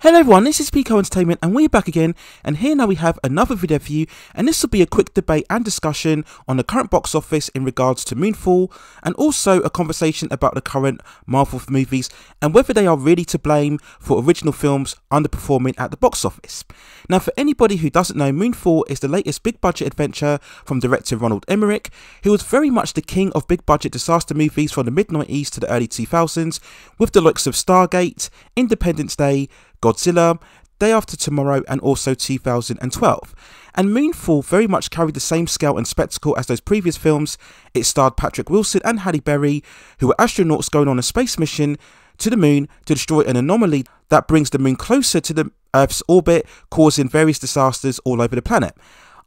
Hello everyone, this is Pico Entertainment and we're back again, and here now we have another video for you, and this will be a quick debate and discussion on the current box office in regards to Moonfall, and also a conversation about the current Marvel movies and whether they are really to blame for original films underperforming at the box office. Now, for anybody who doesn't know, Moonfall is the latest big budget adventure from director Roland Emmerich, who was very much the king of big budget disaster movies from the mid-90s to the early 2000s, with the likes of Stargate, Independence Day, Godzilla, Day After Tomorrow, and also 2012. And Moonfall very much carried the same scale and spectacle as those previous films. It starred Patrick Wilson and Halle Berry, who were astronauts going on a space mission to the moon to destroy an anomaly that brings the moon closer to the Earth's orbit, causing various disasters all over the planet.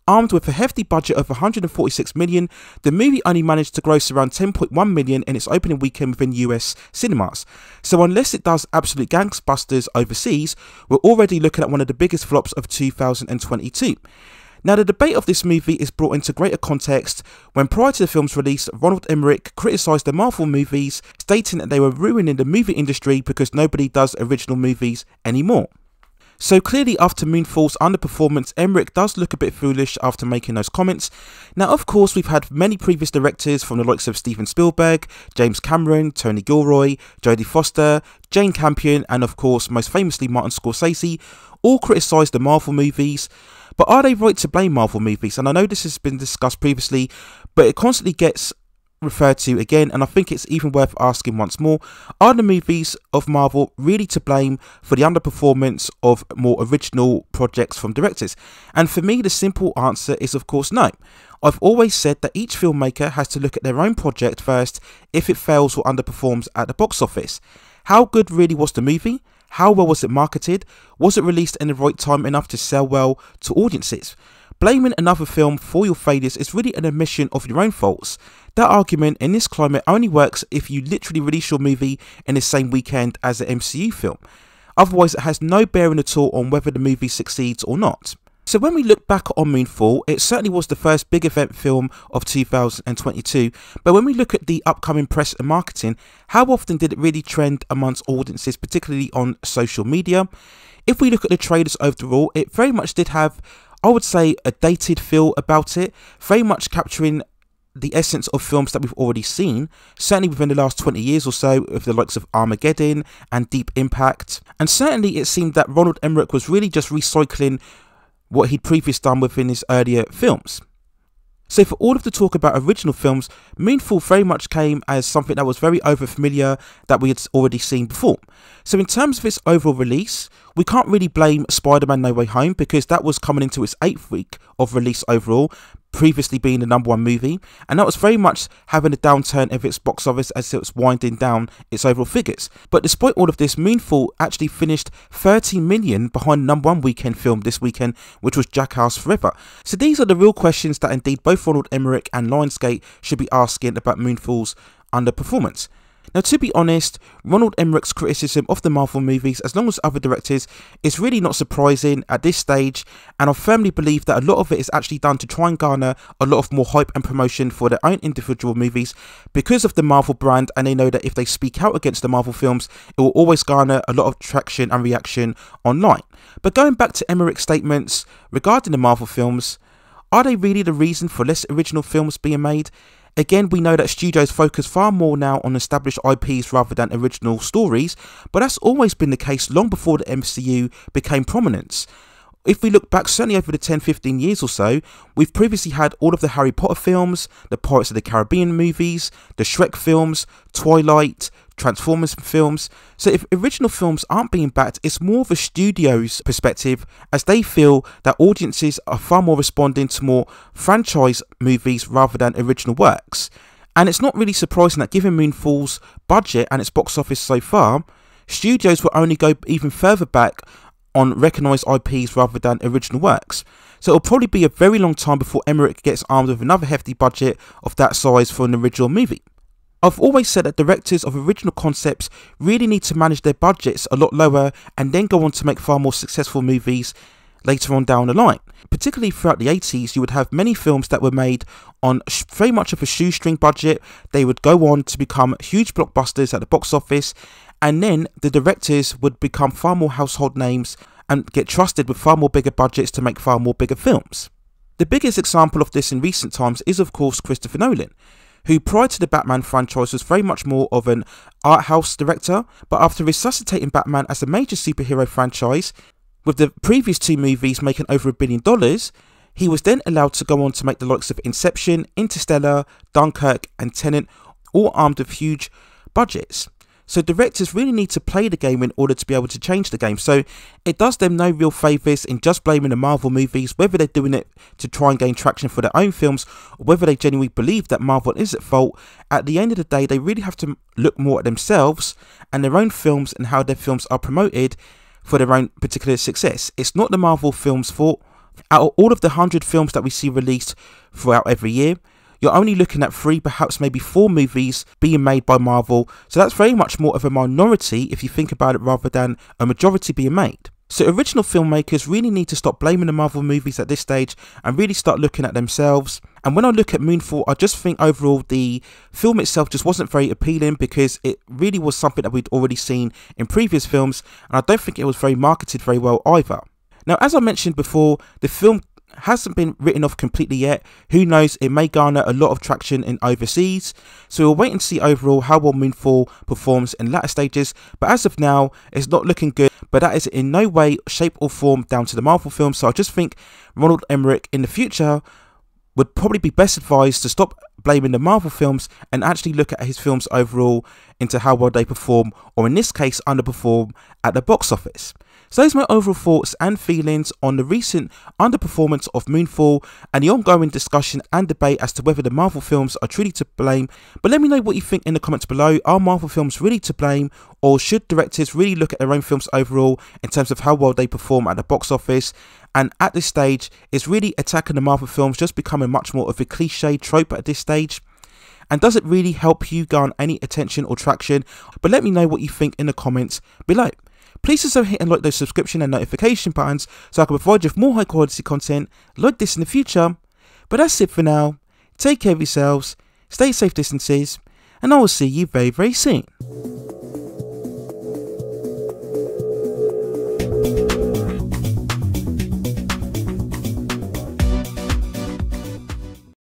Armed with a hefty budget of $146 million, the movie only managed to gross around $10.1 million in its opening weekend within US cinemas. So unless it does absolute gangbusters overseas, we're already looking at one of the biggest flops of 2022. Now, the debate of this movie is brought into greater context when, prior to the film's release, Roland Emmerich criticised the Marvel movies, stating that they were ruining the movie industry because nobody does original movies anymore. So clearly, after Moonfall's underperformance, Emmerich does look a bit foolish after making those comments. Now, of course, we've had many previous directors from the likes of Steven Spielberg, James Cameron, Tony Gilroy, Jodie Foster, Jane Campion, and of course, most famously, Martin Scorsese, all criticised the Marvel movies. But are they right to blame Marvel movies? And I know this has been discussed previously, but it constantly gets referred to again, and I think it's even worth asking once more: are the movies of Marvel really to blame for the underperformance of more original projects from directors? And for me, the simple answer is of course no. I've always said that each filmmaker has to look at their own project first if it fails or underperforms at the box office. How good really was the movie? How well was it marketed? Was it released in the right time enough to sell well to audiences? Blaming another film for your failures is really an admission of your own faults. That argument in this climate only works if you literally release your movie in the same weekend as an MCU film. Otherwise, it has no bearing at all on whether the movie succeeds or not. So when we look back on Moonfall, it certainly was the first big event film of 2022, but when we look at the upcoming press and marketing, how often did it really trend amongst audiences, particularly on social media? If we look at the trailers overall, it very much did have, I would say, a dated feel about it, very much capturing the essence of films that we've already seen, certainly within the last 20 years or so, with the likes of Armageddon and Deep Impact. And certainly it seemed that Roland Emmerich was really just recycling what he'd previously done within his earlier films. So for all of the talk about original films, Moonfall very much came as something that was very overfamiliar that we had already seen before. So in terms of its overall release, we can't really blame Spider-Man No Way Home because that was coming into its 8th week of release overall, previously being the #1 movie, and that was very much having a downturn of its box office as it was winding down its overall figures. But despite all of this, Moonfall actually finished 30 million behind the #1 weekend film this weekend, which was Jackass Forever. So these are the real questions that indeed both Roland Emmerich and Lionsgate should be asking about Moonfall's underperformance. Now, to be honest, Roland Emmerich's criticism of the Marvel movies, as long as other directors, is really not surprising at this stage, and I firmly believe that a lot of it is actually done to try and garner a lot of more hype and promotion for their own individual movies because of the Marvel brand, and they know that if they speak out against the Marvel films, it will always garner a lot of traction and reaction online. But going back to Emmerich's statements regarding the Marvel films, are they really the reason for less original films being made? Again, we know that studios focus far more now on established IPs rather than original stories, but that's always been the case long before the MCU became prominent. If we look back certainly over the 10-15 years or so, we've previously had all of the Harry Potter films, the Pirates of the Caribbean movies, the Shrek films, Twilight, Transformers films. So if original films aren't being backed, it's more of a studio's perspective, as they feel that audiences are far more responding to more franchise movies rather than original works. And it's not really surprising that given Moonfall's budget and its box office so far, studios will only go even further back on recognised IPs rather than original works. So it'll probably be a very long time before Emmerich gets armed with another hefty budget of that size for an original movie. I've always said that directors of original concepts really need to manage their budgets a lot lower and then go on to make far more successful movies later on down the line. Particularly throughout the 80s, you would have many films that were made on very much of a shoestring budget. They would go on to become huge blockbusters at the box office, and then the directors would become far more household names and get trusted with far more bigger budgets to make far more bigger films. The biggest example of this in recent times is of course Christopher Nolan, who prior to the Batman franchise was very much more of an art house director, but after resuscitating Batman as a major superhero franchise, with the previous 2 movies making over $1 billion, he was then allowed to go on to make the likes of Inception, Interstellar, Dunkirk and Tenet, all armed with huge budgets. So directors really need to play the game in order to be able to change the game. So it does them no real favours in just blaming the Marvel movies, whether they're doing it to try and gain traction for their own films, or whether they genuinely believe that Marvel is at fault. At the end of the day, they really have to look more at themselves and their own films and how their films are promoted for their own particular success. It's not the Marvel films' fault. Out of all of the 100 films that we see released throughout every year, you're only looking at 3, perhaps maybe 4 movies being made by Marvel. So that's very much more of a minority if you think about it, rather than a majority being made. So original filmmakers really need to stop blaming the Marvel movies at this stage and really start looking at themselves. And when I look at Moonfall, I just think overall the film itself just wasn't very appealing, because it really was something that we'd already seen in previous films, and I don't think it was very marketed very well either. Now, as I mentioned before, the film hasn't been written off completely yet. Who knows, it may garner a lot of traction in overseas, so we'll wait and see overall how well Moonfall performs in latter stages. But as of now, it's not looking good, but that is in no way, shape or form down to the Marvel film. So I just think Roland Emmerich in the future would probably be best advised to stop blaming the Marvel films and actually look at his films overall into how well they perform, or in this case underperform, at the box office. So those are my overall thoughts and feelings on the recent underperformance of Moonfall and the ongoing discussion and debate as to whether the Marvel films are truly to blame. But let me know what you think in the comments below. Are Marvel films really to blame, or should directors really look at their own films overall in terms of how well they perform at the box office? And at this stage, is really attacking the Marvel films just becoming much more of a cliche trope at this stage? And does it really help you garner any attention or traction? But let me know what you think in the comments below. Please also hit and like those subscription and notification buttons so I can provide you with more high quality content like this in the future. But that's it for now. Take care of yourselves, stay safe distances, and I will see you very, very soon.